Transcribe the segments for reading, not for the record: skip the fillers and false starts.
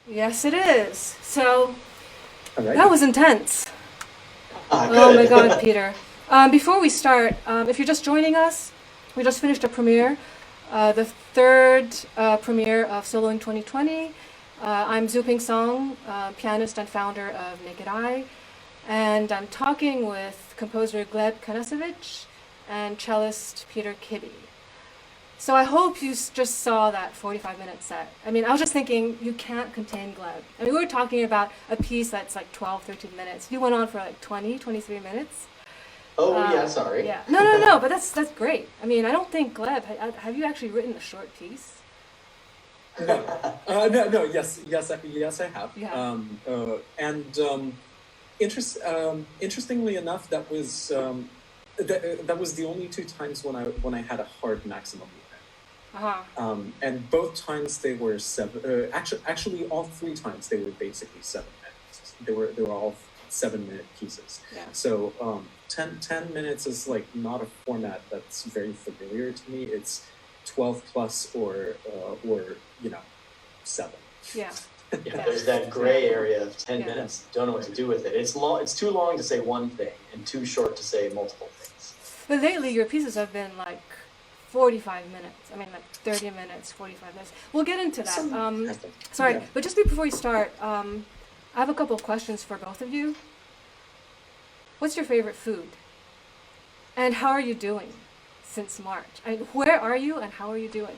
Yes, it is. So Alright. that was intense. Ah, Oh my good. God, Peter. Before we start, if you're just joining us, we just finished a premiere, the third premiere of Soloing 2020. I'm Zuping Song, pianist and founder of NakedEye, and I'm talking with composer Gleb Kanasevich and cellist Peter Kibbe. So I hope you just saw that 45-minute set. I mean, I was just thinking, you can't contain Gleb. I mean, we were talking about a piece that's like 12, 13 minutes. You went on for like 20, 23 minutes. Oh, yeah, sorry. Yeah. No, but that's great. I mean, I don't think Gleb, have you actually written a short piece? No, yes, I have. Yeah. Interestingly enough, that was the only two times when I had a hard maximum limit. And both times they were seven. Actually, all three times they were basically 7 minutes. They were all 7-minute pieces. Yeah. So 10 minutes is like not a format that's very familiar to me. It's 12 plus or 7. Yeah. Yeah, there's that gray area of 10 minutes. Don't know what to do with it. It's long. It's too long to say one thing and too short to say multiple things. But lately, your pieces have been like 45 minutes. I mean, like 30 minutes, 45 minutes. We'll get into that. Sorry, Yeah. but just before we start, I have a couple of questions for both of you. What's your favorite food? And how are you doing since March? Where are you and how are you doing?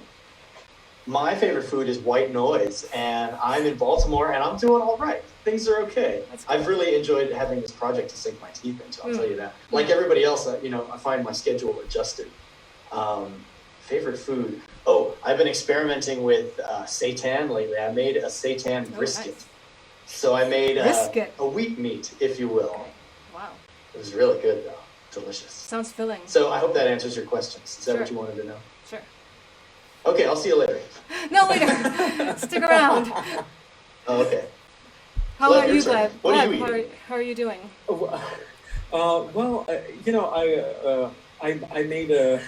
My favorite food is white noise, and I'm in Baltimore, and I'm doing all right. Things are okay. I've really enjoyed having this project to sink my teeth into, I'll tell you that. Like everybody else, I find my schedule adjusted. Favorite food? Oh, I've been experimenting with seitan lately. I made a seitan brisket. Nice. So I made Brisket. a wheat meat, if you will. Okay. Wow. It was really good, though. Delicious. Sounds filling. So I hope that answers your questions. Is that what Sure. you wanted to know? Sure. Okay, I'll see you later. No, later. Stick around. Oh, okay. How Gleb, are your you, turn. Gleb? What are Gleb, you eating? how are you doing? I made a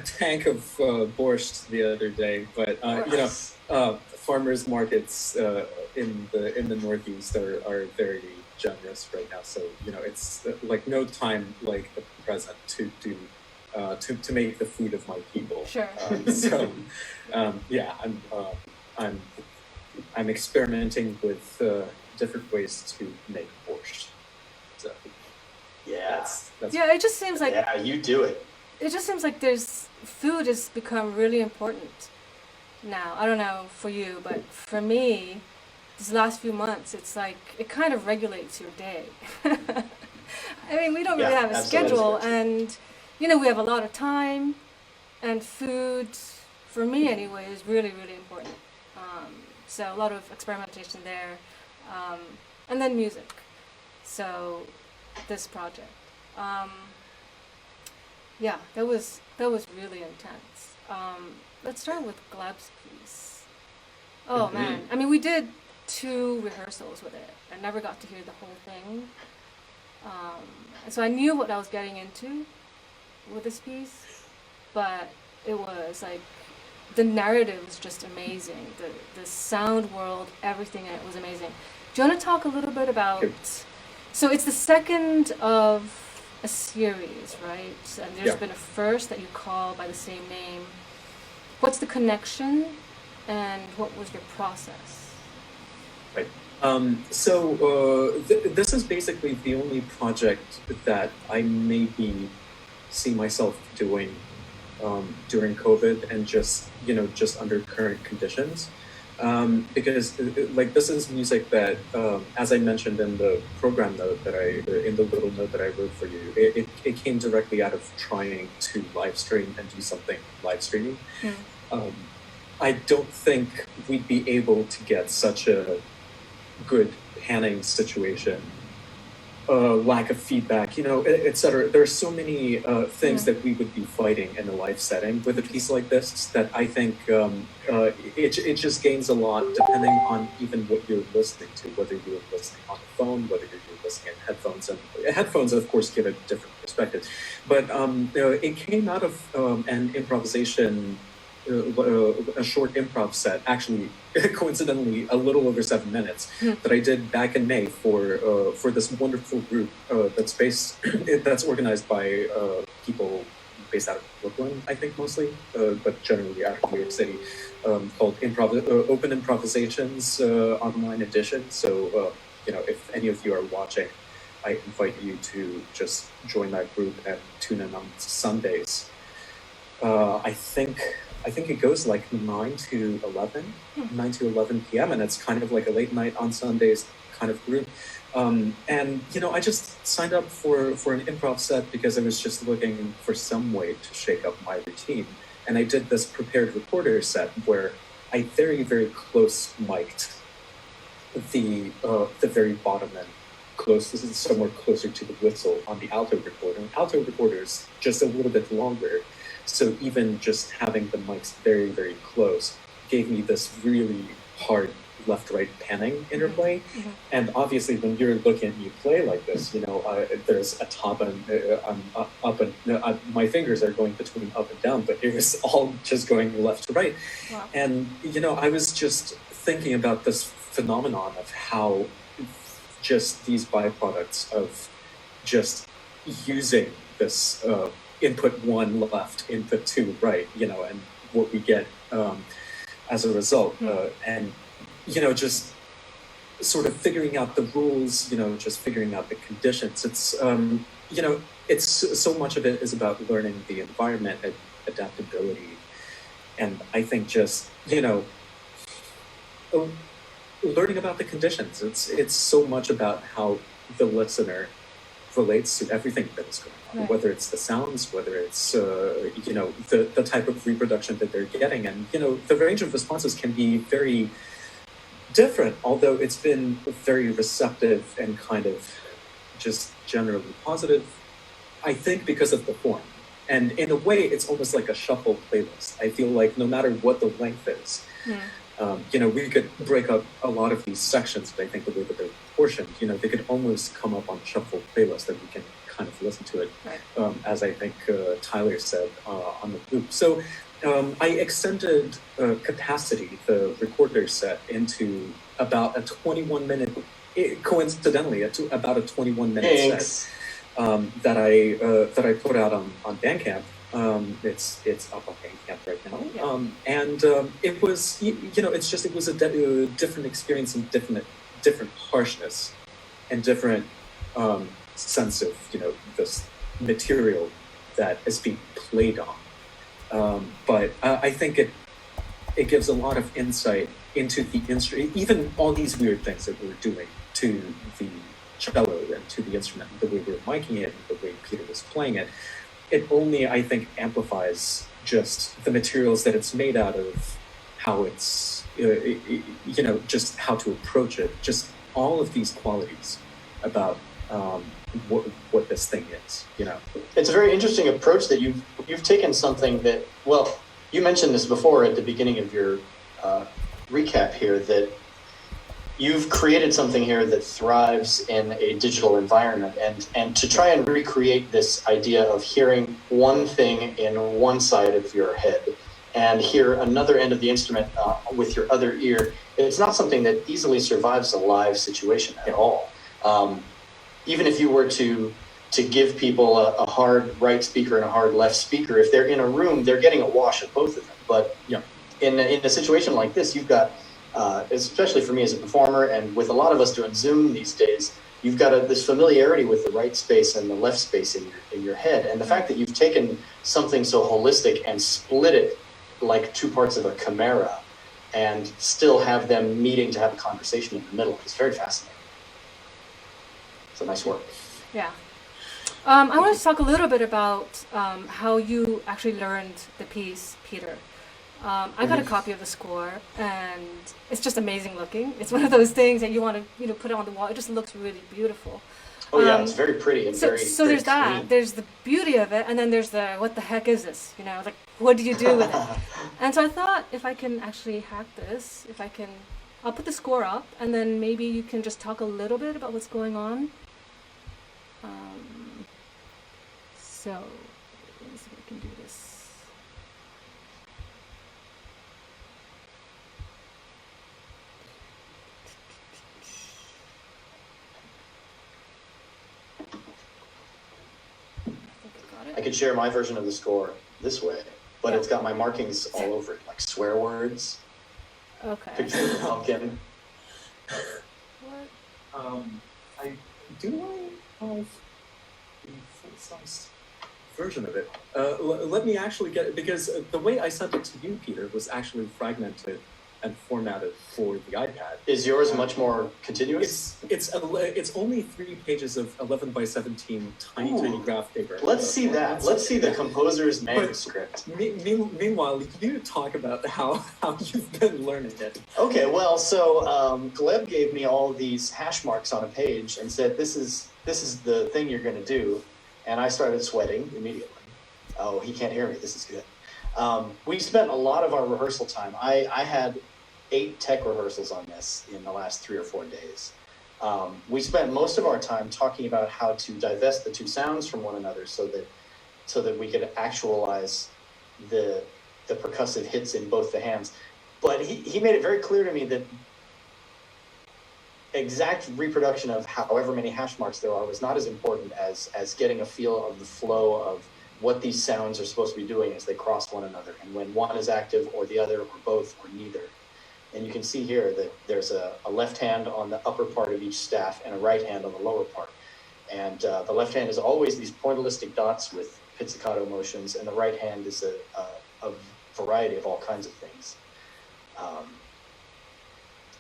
tank of borscht the other day, but farmers markets in the Northeast are very generous right now. So it's like no time like the present to do to make the food of my people. Sure. I'm experimenting with different ways to make borscht. So Yeah. that's Yeah, it just seems like Yeah, you do it. it just seems like food has become really important now. I don't know for you, but for me, these last few months, it's like it kind of regulates your day. I mean, we don't really Yeah, have a absolutely. schedule, and we have a lot of time, and food, for me anyway, is really, really important. So a lot of experimentation there, and then music. So this project. Yeah, that was really intense. Let's start with Gleb's piece. Oh man, I mean, we did 2 rehearsals with it. I never got to hear the whole thing, and so I knew what I was getting into with this piece, but it was like the narrative was just amazing. The sound world, everything in it was amazing. Do you want to talk a little bit about? So it's the second of a series, right? And there's been a first that you call by the same name. What's the connection, and what was your process? Right. This is basically the only project that I maybe see myself doing during COVID and just under current conditions. Because this is music that, as I mentioned in the program note in the little note that I wrote for you, it came directly out of trying to live stream and do something live streaming. I don't think we'd be able to get such a good panning situation, lack of feedback, etc. There are so many things that we would be fighting in a live setting with a piece like this that I think it just gains a lot depending on even what you're listening to, whether you're listening on the phone, whether you're listening in headphones. And headphones, of course, give a different perspective. But it came out of an improvisation a short improv set, actually, coincidentally, a little over 7 minutes, that I did back in May for this wonderful group that's organized by people based out of Brooklyn, I think mostly, but generally out of New York City, called Open Improvisations Online Edition. So, if any of you are watching, I invite you to just join that group and tune in on Sundays. I think it goes like 9 to 11 p.m. and it's kind of like a late night on Sundays kind of group. And I just signed up for an improv set because I was just looking for some way to shake up my routine. And I did this prepared recorder set where I very, very close mic'd the very bottom end, somewhere closer to the whistle on the alto recorder. And alto recorder is just a little bit longer. So even just having the mics very, very close gave me this really hard left-right panning interplay. Mm-hmm. And obviously when you're looking at me play like this, there's a top and up and my fingers are going between up and down, but it was all just going left to right. Wow. And, I was just thinking about this phenomenon of how just these byproducts of just using this input 1 left, input 2 right, and what we get as a result. And, just sort of figuring out the rules, just figuring out the conditions. It's, it's so much of it is about learning the environment and adaptability. And I think just, learning about the conditions. It's so much about how the listener relates to everything that is going on, right. Whether it's the sounds, whether it's the type of reproduction that they're getting, and the range of responses can be very different. Although it's been very receptive and kind of just generally positive, I think because of the form. And in a way, it's almost like a shuffle playlist. I feel like no matter what the length is. We could break up a lot of these sections, but I think the way that they're proportioned, they could almost come up on shuffle playlist that we can kind of listen to it, right. As I think Tyler said on the loop. So I extended Capacity, the recorder set, into about a 21-minute, coincidentally, about a 21-minute set that I put out on Bandcamp. It's up on Bandcamp right now, and it was it was a different experience and different harshness and different sense of this material that is being played on, but I think it gives a lot of insight into the instrument, even all these weird things that we're doing to the cello and to the instrument, the way we're miking it, and the way Peter was playing it. It only, I think, amplifies just the materials that it's made out of, how it's, just how to approach it, just all of these qualities about what this thing is, It's a very interesting approach that you've taken something that, well, you mentioned this before at the beginning of your recap here, that you've created something here that thrives in a digital environment, and to try and recreate this idea of hearing one thing in one side of your head and hear another end of the instrument with your other ear, it's not something that easily survives a live situation at all. Even if you were to give people a hard right speaker and a hard left speaker, if they're in a room, they're getting a wash of both of them. But in a situation like this, you've got, especially for me as a performer, and with a lot of us doing Zoom these days, you've got this familiarity with the right space and the left space in your head. And the fact that you've taken something so holistic and split it like two parts of a chimera and still have them meeting to have a conversation in the middle is very fascinating. It's a nice work. Yeah. I want to talk a little bit about how you actually learned the piece, Peter. I got a copy of the score, and it's just amazing looking. It's one of those things that you want to, put it on the wall. It just looks really beautiful. Oh yeah, it's very pretty and so very there's very that. clean. There's the beauty of it, and then there's the what the heck is this? Like what do you do with it? And so I thought if I can actually hack this, I'll put the score up, and then maybe you can just talk a little bit about what's going on. So let me see if I can do this. I could share my version of the score this way, but it's got my markings all over it, like swear words. Okay. Picture of a pumpkin. What? I have the full-size version of it. Let me actually get it, because the way I sent it to you, Peter, was actually fragmented and formatted for the iPad. Is yours much more continuous? It's only 3 pages of 11 by 17 tiny graph paper. Let's see that. Let's see the composer's manuscript. Meanwhile, you talk about how you've been learning it. Okay, well, so Gleb gave me all these hash marks on a page and said, "This is the thing you're going to do," and I started sweating immediately. Oh, he can't hear me. This is good. We spent a lot of our rehearsal time. I had 8 tech rehearsals on this in the last 3 or 4 days. We spent most of our time talking about how to divest the 2 sounds from one another so that we could actualize the percussive hits in both the hands. But he made it very clear to me that exact reproduction of however many hash marks there are was not as important as getting a feel of the flow of what these sounds are supposed to be doing as they cross one another, and when one is active or the other or both or neither. And you can see here that there's a left hand on the upper part of each staff and a right hand on the lower part. And the left hand is always these pointillistic dots with pizzicato motions, and the right hand is a variety of all kinds of things.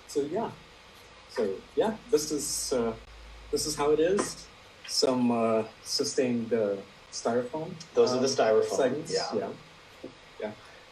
So yeah, this is how it is. Some sustained styrofoam. Those are the styrofoam segments. Yeah.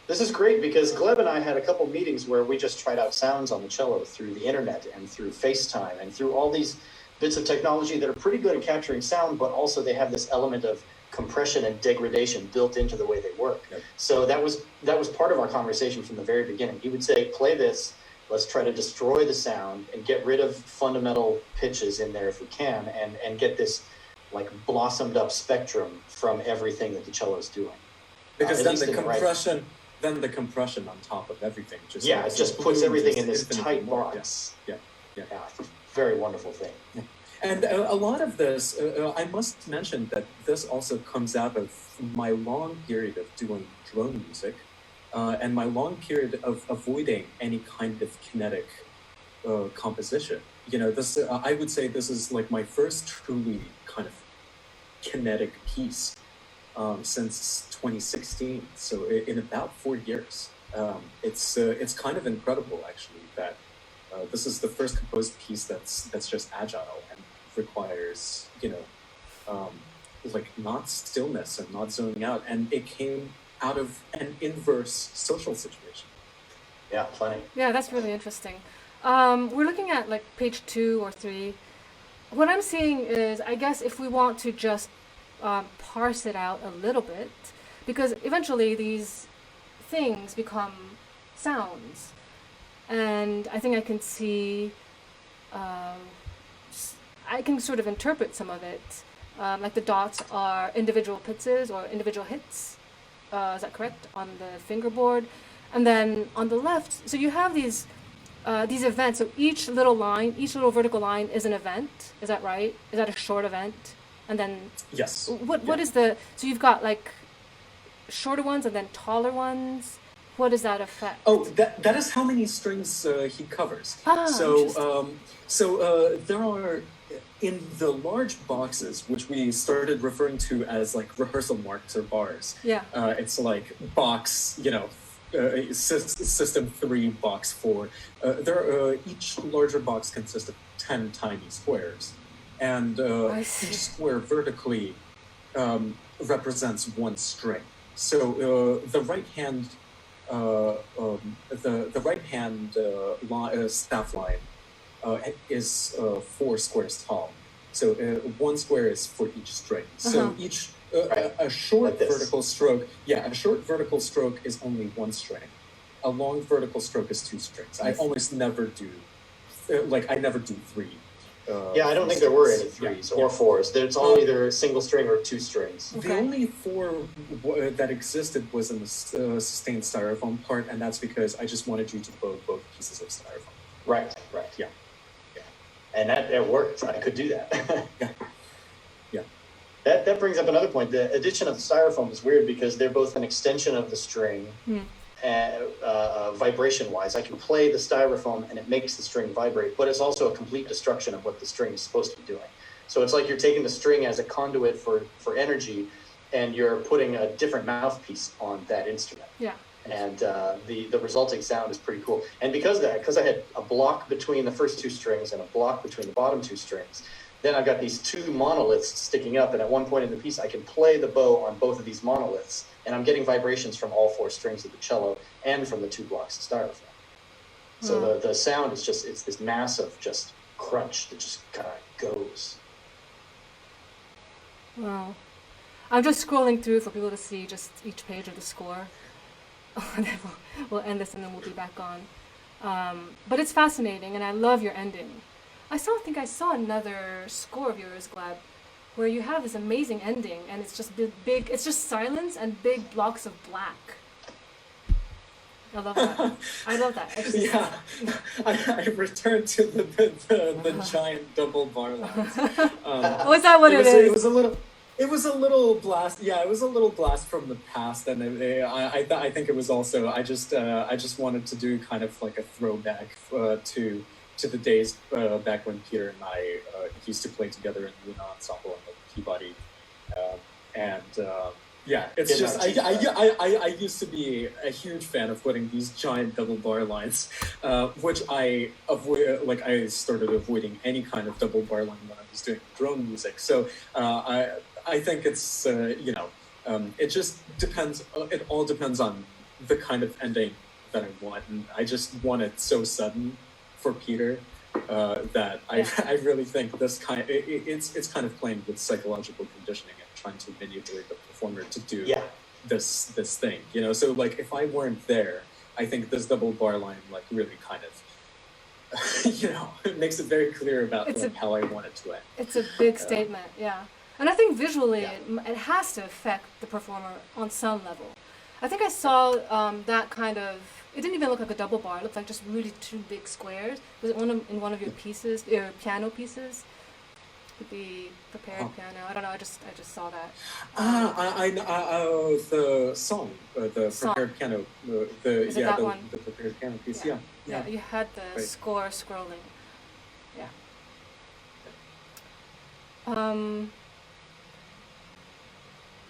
This is great because Gleb and I had a couple meetings where we just tried out sounds on the cello through the internet and through FaceTime and through all these bits of technology that are pretty good at capturing sound, but also they have this element of compression and degradation built into the way they work. Yep. So that was part of our conversation from the very beginning. He would say, play this, let's try to destroy the sound and get rid of fundamental pitches in there if we can, and get this like blossomed up spectrum from everything that the cello is doing. Because then the compression on top of everything it just puts everything in this tight box. Yeah. Very wonderful thing. Yeah. And a lot of this, I must mention that this also comes out of my long period of doing drone music, and my long period of avoiding any kind of kinetic composition. You know, this I would say this is like my first truly kind of kinetic piece since 2016. So in about 4 years, it's kind of incredible actually that this is the first composed piece that's just agile and requires like not stillness and not zoning out, and it came out of an inverse social situation. Yeah, plenty. Yeah, that's really interesting. We're looking at like page 2 or 3. What I'm seeing is, I guess if we want to just parse it out a little bit, because eventually these things become sounds, and I think I can see, I can sort of interpret some of it, like the dots are individual pitches or individual hits, is that correct, on the fingerboard? And then on the left, so you have these events, so each little vertical line is an event, is that right? Is that a short event? And then yes. What is the, so you've got like shorter ones and then taller ones. What does that affect? Oh, that is how many strings he covers. So there are, in the large boxes, which we started referring to as like rehearsal marks or bars. Yeah. It's like box, system 3, box 4. Each larger box consists of 10 tiny squares. And each square vertically represents one string. So the right hand, staff line is 4 squares tall. So 1 square is for each string. So each a short like vertical stroke. Yeah, a short vertical stroke is only 1 string. A long vertical stroke is 2 strings. I almost never do, I never do 3. I don't think there were any 3s or 4s. It's all either single string or 2 strings. The only 4 that existed was in the sustained styrofoam part, and that's because I just wanted you to both pieces of styrofoam. Right. Yeah. And it worked. I could do that. Yeah. That brings up another point. The addition of the styrofoam is weird because they're both an extension of the string, vibration-wise. I can play the styrofoam and it makes the string vibrate, but it's also a complete destruction of what the string is supposed to be doing. So it's like you're taking the string as a conduit for energy, and you're putting a different mouthpiece on that instrument. Yeah. And the resulting sound is pretty cool. And because I had a block between the first two strings and a block between the bottom two strings, then I've got these two monoliths sticking up, and at one point in the piece, I can play the bow on both of these monoliths, and I'm getting vibrations from all four strings of the cello and from the two blocks of styrofoam. So the sound is just, it's this massive just crunch that just kind of goes. Wow. I'm just scrolling through for people to see just each page of the score. And then we'll end this and then we'll be back on. But it's fascinating, and I love your ending. I think I saw another score of yours, Gleb, where you have this amazing ending, and it's just big, it's just silence and big blocks of black. I love that. I love that. Yeah, I returned to the giant double bar lines. Was that what it is? It was a little blast. Yeah, it was a little blast from the past, and I think it was also. I just wanted to do kind of like a throwback to the days back when Peter and I used to play together in the ensemble and the Peabody, yeah, it's just I used to be a huge fan of putting these giant double bar lines, which I avoid. Like I started avoiding any kind of double bar line when I was doing drone music. So I think it's it just depends. It all depends on the kind of ending that I want, and I just want it so sudden for Peter that I really think this it's kind of playing with psychological conditioning and trying to manipulate the performer to do this thing, So like if I weren't there, I think this double bar line like really kind of it makes it very clear about how I want it to end. It's a big statement, yeah. And I think visually it has to affect the performer on some level. I think I saw that kind of. It didn't even look like a double bar. It looked like just really two big squares. Was it in one of your pieces, your piano pieces? The prepared piano. I don't know. I just saw that. The song, the song. Prepared piano. The prepared piano piece. Yeah. You had the score scrolling. Yeah.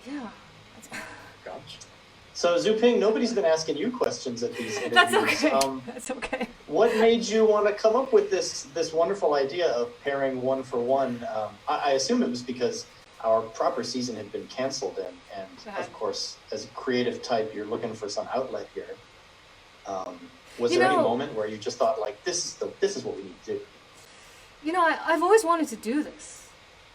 Yeah. Gotcha. So Zuping, nobody's been asking you questions at these interviews. That's okay. That's okay. What made you want to come up with this wonderful idea of pairing one for one? I assume it was because our proper season had been canceled, and of course, as a creative type, you're looking for some outlet here. Was there any moment where you just thought, like, this is what we need to do? I've always wanted to do this.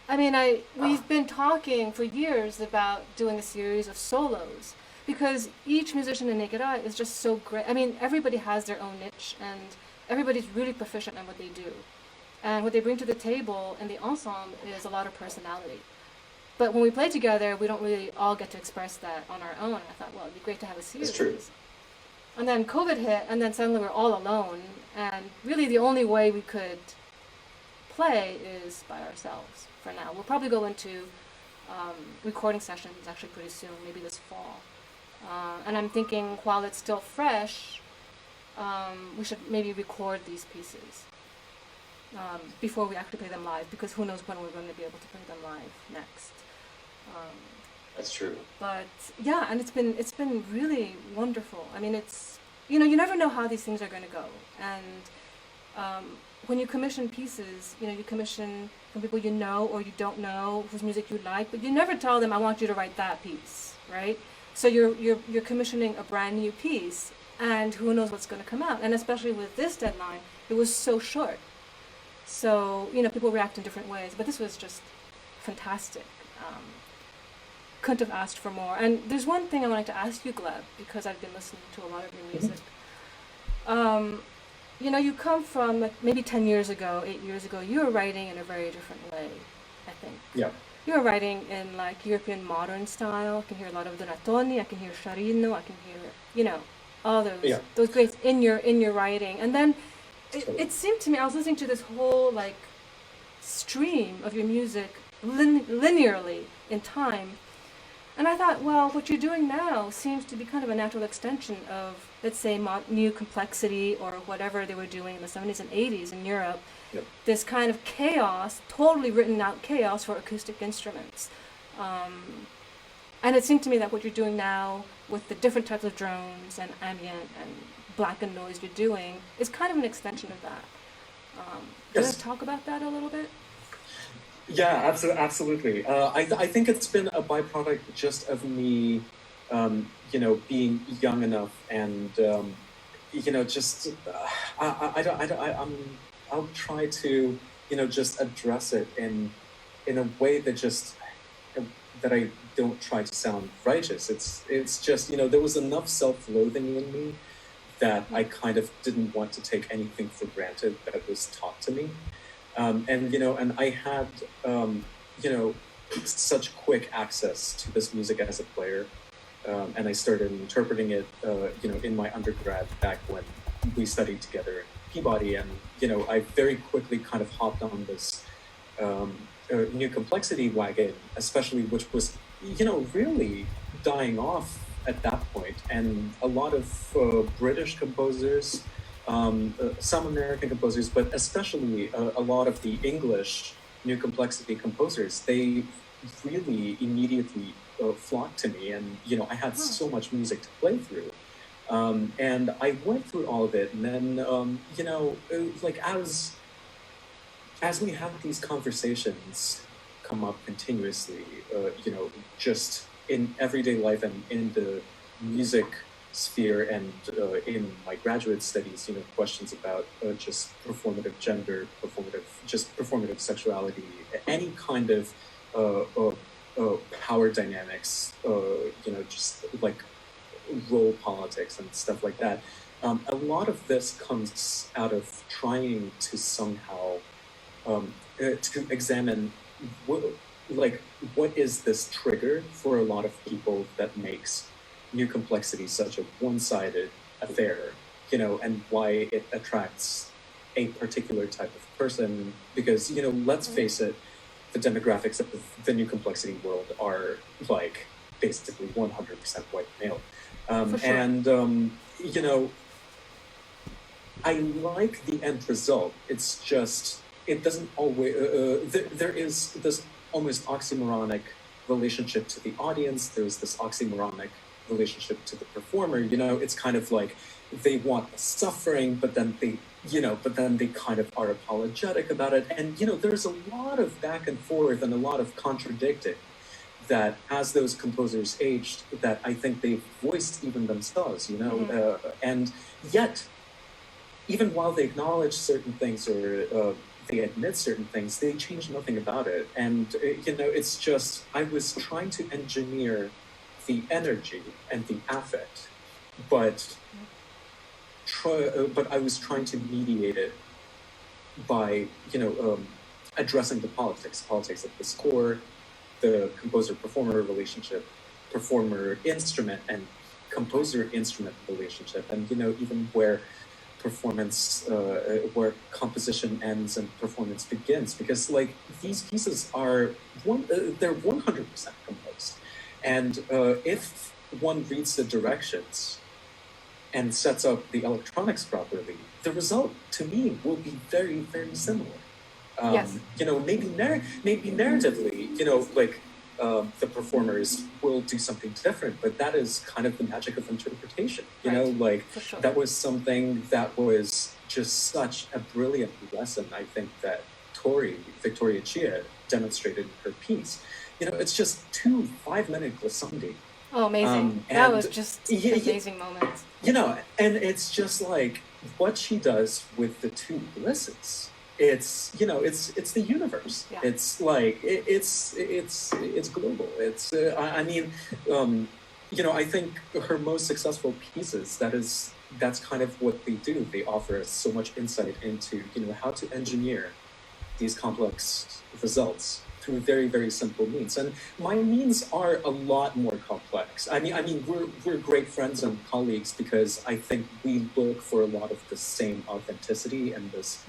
I mean, we've been talking for years about doing a series of solos. Because each musician in NakedEye is just so great. I mean, everybody has their own niche, and everybody's really proficient in what they do. And what they bring to the table in the ensemble is a lot of personality. But when we play together, we don't really all get to express that on our own. I thought, well, it'd be great to have a series. That's true. And then COVID hit, and then suddenly we're all alone. And really the only way we could play is by ourselves for now. We'll probably go into recording sessions actually pretty soon, maybe this fall. And I'm thinking, while it's still fresh, we should maybe record these pieces before we actually play them live, because who knows when we're going to be able to play them live next. That's true. But yeah, and it's been really wonderful. I mean, it's you never know how these things are going to go, and when you commission pieces, you commission from people you know or you don't know, whose music you like, but you never tell them, I want you to write that piece, right? So you're commissioning a brand new piece, and who knows what's going to come out. And especially with this deadline, it was so short. So, people react in different ways. But this was just fantastic. Couldn't have asked for more. And there's one thing I wanted to ask you, Gleb, because I've been listening to a lot of your music. You come from maybe 10 years ago, 8 years ago, you were writing in a very different way, I think. Yeah. You're writing in like European modern style. I can hear a lot of Donatoni. I can hear Sciarrino. I can hear, all those greats in your writing. And then it seemed to me, I was listening to this whole like stream of your music linearly in time. And I thought, well, what you're doing now seems to be kind of a natural extension of, let's say, new complexity or whatever they were doing in the 70s and 80s in Europe. Yep. This kind of chaos, totally written out chaos for acoustic instruments. And it seemed to me that what you're doing now with the different types of drones and ambient and blackened noise you're doing is kind of an extension of that. Do you want to talk about that a little bit? Yeah, absolutely. I think it's been a byproduct just of me, being young enough and, I'll try to, just address it in a way that I don't try to sound righteous. It's just, there was enough self-loathing in me that I kind of didn't want to take anything for granted that was taught to me. And I had, such quick access to this music as a player. And I started interpreting it, in my undergrad back when we studied together in Peabody. And, I very quickly kind of hopped on this new complexity wagon, especially which was, really dying off at that point. And a lot of British composers, some American composers, but especially a lot of the English new complexity composers, they really immediately flocked to me. And, I had so much music to play through. And I went through all of it. And then, as we have these conversations come up continuously, just in everyday life and in the music sphere and in my graduate studies, questions about just performative gender, performative sexuality, any kind of power dynamics, just like role politics and stuff like that. A lot of this comes out of trying to somehow to examine what is this trigger for a lot of people that makes new complexity such a one-sided affair, and why it attracts a particular type of person. Because, let's face it, the demographics of the new complexity world are basically 100% white male. For sure. And, I like the end result. It's just, it doesn't always, there is this almost oxymoronic relationship to the audience. There's this oxymoronic relationship to the performer. It's kind of like they want suffering, but then they kind of are apologetic about it. And, there's a lot of back and forth and a lot of contradicting that as those composers aged, that I think they voiced even themselves, and yet, even while they acknowledge certain things or they admit certain things, they change nothing about it. And, it's just, I was trying to engineer the energy and the affect, but I was trying to mediate it by, addressing the politics of the score, the composer-performer relationship, performer-instrument and composer-instrument relationship, and, even where performance, where composition ends and performance begins, because these pieces are they're 100% composed, and if one reads the directions and sets up the electronics properly, the result to me will be very, very similar. Yes. Maybe narratively, the performers will do something different, but that is kind of the magic of interpretation. For sure. That was something that was just such a brilliant lesson, I think, that Victoria Chia, demonstrated in her piece. It's just 2 5-minute glissandi. Oh, amazing. That was just an amazing moment. And it's just what she does with the 2 glisses. It's it's the universe. Yeah. It's it's global. It's I think her most successful pieces, that's kind of what they do. They offer us so much insight into how to engineer these complex results through very, very simple means. And my means are a lot more complex. I mean we're great friends and colleagues because I think we look for a lot of the same authenticity and this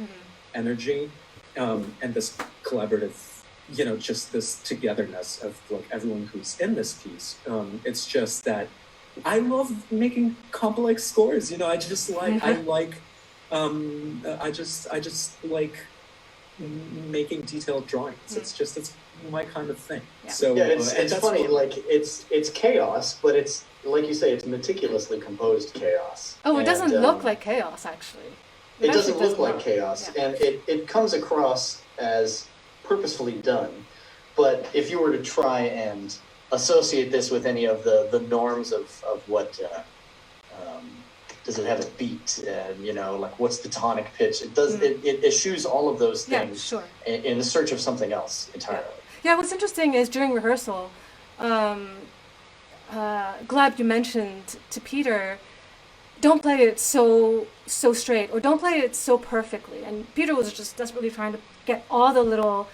energy, and this collaborative just this togetherness of like everyone who's in this piece. It's just that I love making complex scores. I just like I just like making detailed drawings. It's my kind of thing. Yeah. So yeah, it's funny. Like it's chaos, but it's like you say, it's meticulously composed chaos. Oh, it doesn't look like chaos actually. It doesn't look like chaos, yeah. And it comes across as purposefully done. But if you were to try and associate this with any of the norms of what does it have a beat, and like what's the tonic pitch, it does it eschews all of those things, sure. in the search of something else entirely. Yeah, what's interesting is during rehearsal, Gleb, you mentioned to Peter, don't play it so straight, or don't play it so perfectly. And Peter was just desperately trying to get all the little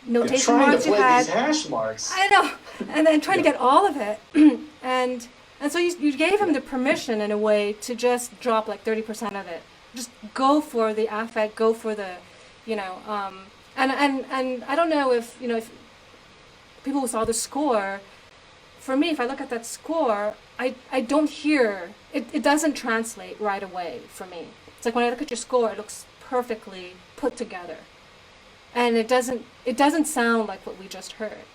notation marks you had. These hash marks. I know, and then trying to get all of it, and so you gave him the permission in a way to just drop like 30% of it. Just go for the affect, go for the, and I don't know if if people who saw the score. For me, if I look at that score, I don't hear it. It doesn't translate right away for me. It's like when I look at your score, it looks perfectly put together, and it doesn't sound like what we just heard,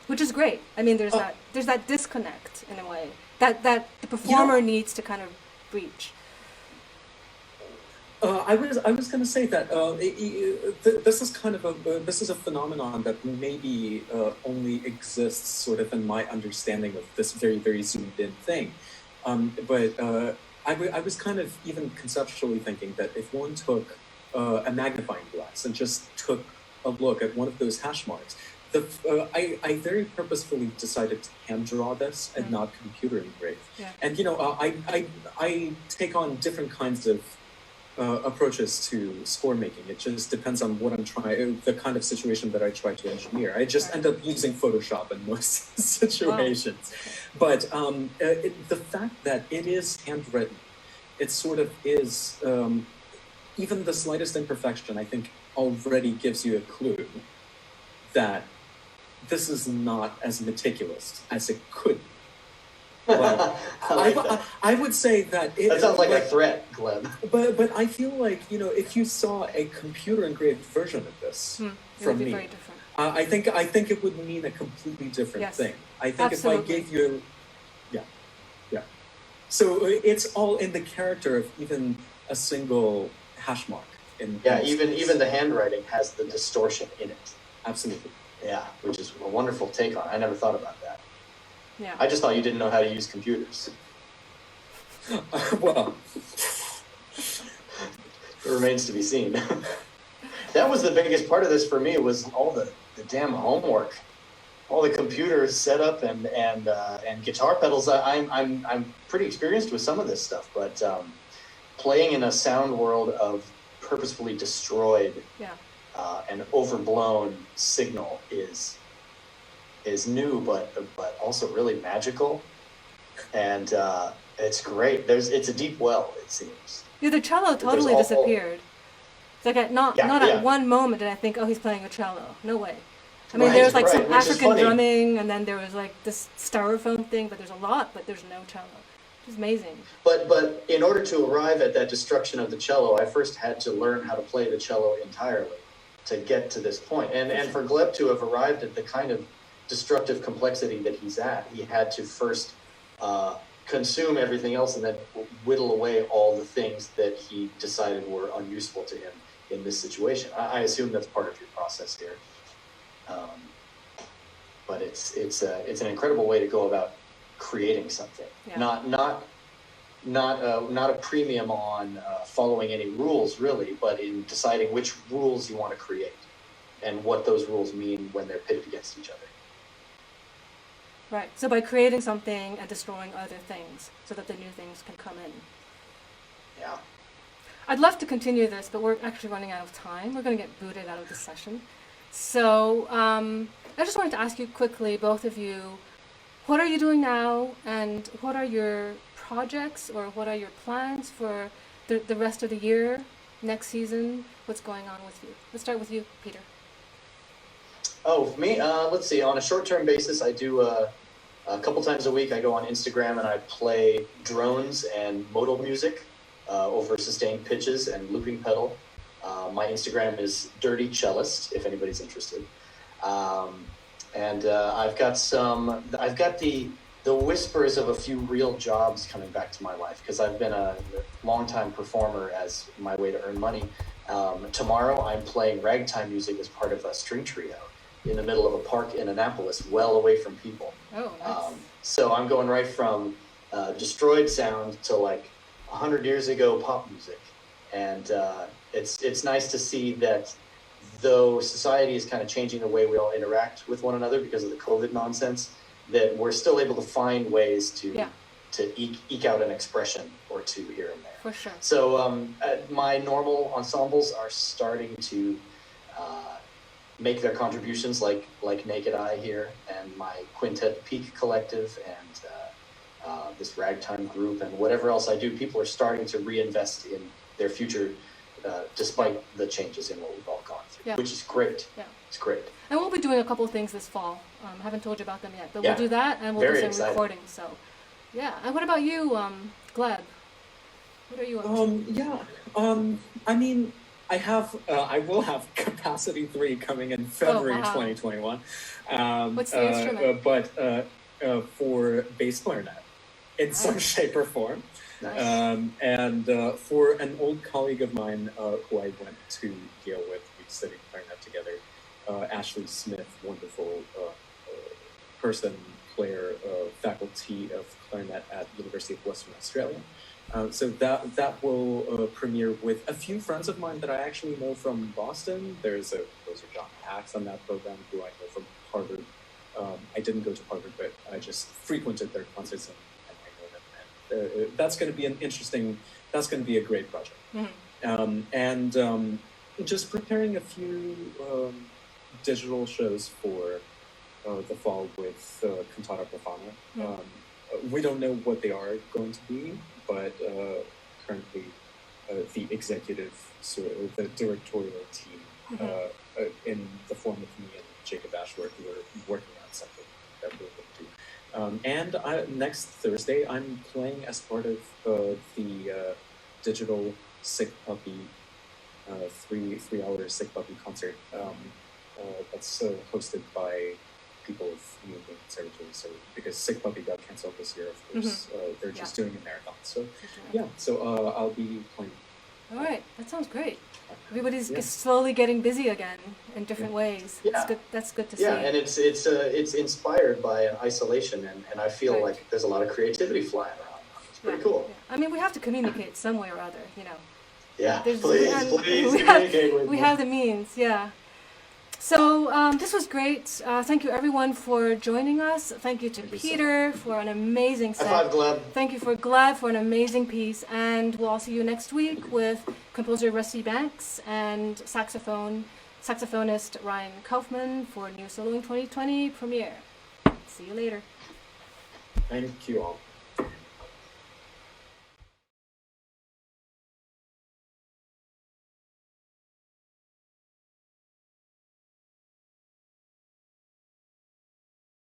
which is great. I mean, there's that disconnect in a way that the performer needs to kind of reach. I was going to say that this is kind of this is a phenomenon that maybe only exists sort of in my understanding of this very, very zoomed in thing. But I was kind of even conceptually thinking that if one took a magnifying glass and just took a look at one of those hash marks, I very purposefully decided to hand draw this and not computer engrave. Yeah. And I take on different kinds of approaches to score making. It just depends on what I'm trying, the kind of situation that I try to engineer. I just end up using Photoshop in most situations. Wow. But the fact that it is handwritten, it sort of is, even the slightest imperfection, I think already gives you a clue that this is not as meticulous as it could be. Like, I would say that that sounds like a threat, Gleb. But I feel like if you saw a computer engraved version of this from me, very different. I think it would mean a completely different thing. I think Absolutely. If I gave you, yeah. So it's all in the character of even a single hash mark. Even the handwriting has the distortion in it. Absolutely. Yeah, which is a wonderful take on it. I never thought about that. Yeah. I just thought you didn't know how to use computers. Well, it remains to be seen. That was the biggest part of this for me, was all the damn homework, all the computers set up and guitar pedals. I'm pretty experienced with some of this stuff, but playing in a sound world of purposefully destroyed and overblown signal is new, but also really magical, and it's great. It's a deep well, it seems. Yeah, the cello totally disappeared. It's like not at one moment did I think, oh, he's playing a cello. No way. I mean, there's like some African drumming, and then there was like this styrofoam thing, but there's a lot, but there's no cello. It's amazing. But in order to arrive at that destruction of the cello, I first had to learn how to play the cello entirely to get to this point. And for Gleb to have arrived at the kind of destructive complexity that he's at, he had to first consume everything else and then whittle away all the things that he decided were unuseful to him in this situation. I assume that's part of your process here. But it's an incredible way to go about creating something. Yeah. Not a premium on following any rules really, but in deciding which rules you want to create and what those rules mean when they're pitted against each other. Right. So by creating something and destroying other things so that the new things can come in. Yeah. I'd love to continue this, but we're actually running out of time. We're going to get booted out of this session. So I just wanted to ask you quickly, both of you, what are you doing now, and what are your projects or what are your plans for the rest of the year, next season? What's going on with you? Let's start with you, Peter. Oh, for me, let's see. On a short-term basis, I do a couple times a week. I go on Instagram and I play drones and modal music over sustained pitches and looping pedal. My Instagram is Dirty Cellist, if anybody's interested. And I've got the whispers of a few real jobs coming back to my life because I've been a longtime performer as my way to earn money. Tomorrow I'm playing ragtime music as part of a string trio in the middle of a park in Annapolis, well away from people. Oh, nice. So I'm going right from destroyed sound to like 100 years ago pop music. And it's nice to see that though society is kind of changing the way we all interact with one another because of the COVID nonsense, that we're still able to find ways to eke out an expression or two here and there. For sure. So my normal ensembles are starting to make their contributions, like NakedEye here, and my Quintet Peak Collective, and this ragtime group, and whatever else I do. People are starting to reinvest in their future, despite the changes in what we've all gone through, which is great. Yeah. It's great. And we'll be doing a couple of things this fall. I haven't told you about them yet, but we'll do that, and we'll do some recording. So, yeah. And what about you, Gleb? What are you up to? I mean, I will have Capacity 3 coming in February 2021. What's the instrument? But for bass clarinet in some shape or form. Nice. And for an old colleague of mine who I went to Yale with, we studied clarinet together, Ashley Smith, wonderful person, player, faculty of clarinet at University of Western Australia. So that will premiere with a few friends of mine that I actually know from Boston. Those are John Hacks on that program, who I know from Harvard. I didn't go to Harvard, but I just frequented their concerts and I know them. And that's going to be that's going to be a great project. Mm-hmm. Just preparing a few digital shows for the fall with Cantata Profana. Mm-hmm. We don't know what they are going to be, but currently the executive, the directorial team, in the form of me and Jacob Ashworth, who are working on something that we're going to do. And next Thursday, I'm playing as part of the digital Sick Puppy 3-hour Sick Puppy concert that's hosted by people of New England territory. So because Sick Puppy got canceled this year, of course, they're just doing a marathon. So I'll be playing. All right, that sounds great. Everybody's slowly getting busy again in different ways. Yeah. That's good to see. Yeah, and it's inspired by isolation, and I feel like there's a lot of creativity flying around. It's pretty cool. Yeah. I mean, we have to communicate some way or other, you know. Yeah, please communicate with me. We have the means, yeah. So this was great. Thank you everyone for joining us. Thank you to Peter for an amazing set. High five, Gleb. Thank you for Gleb for an amazing piece. And we'll all see you next week with composer Rusty Banks and saxophonist Ryan Kaufman for new SOLOING2020 premiere. See you later. Thank you all.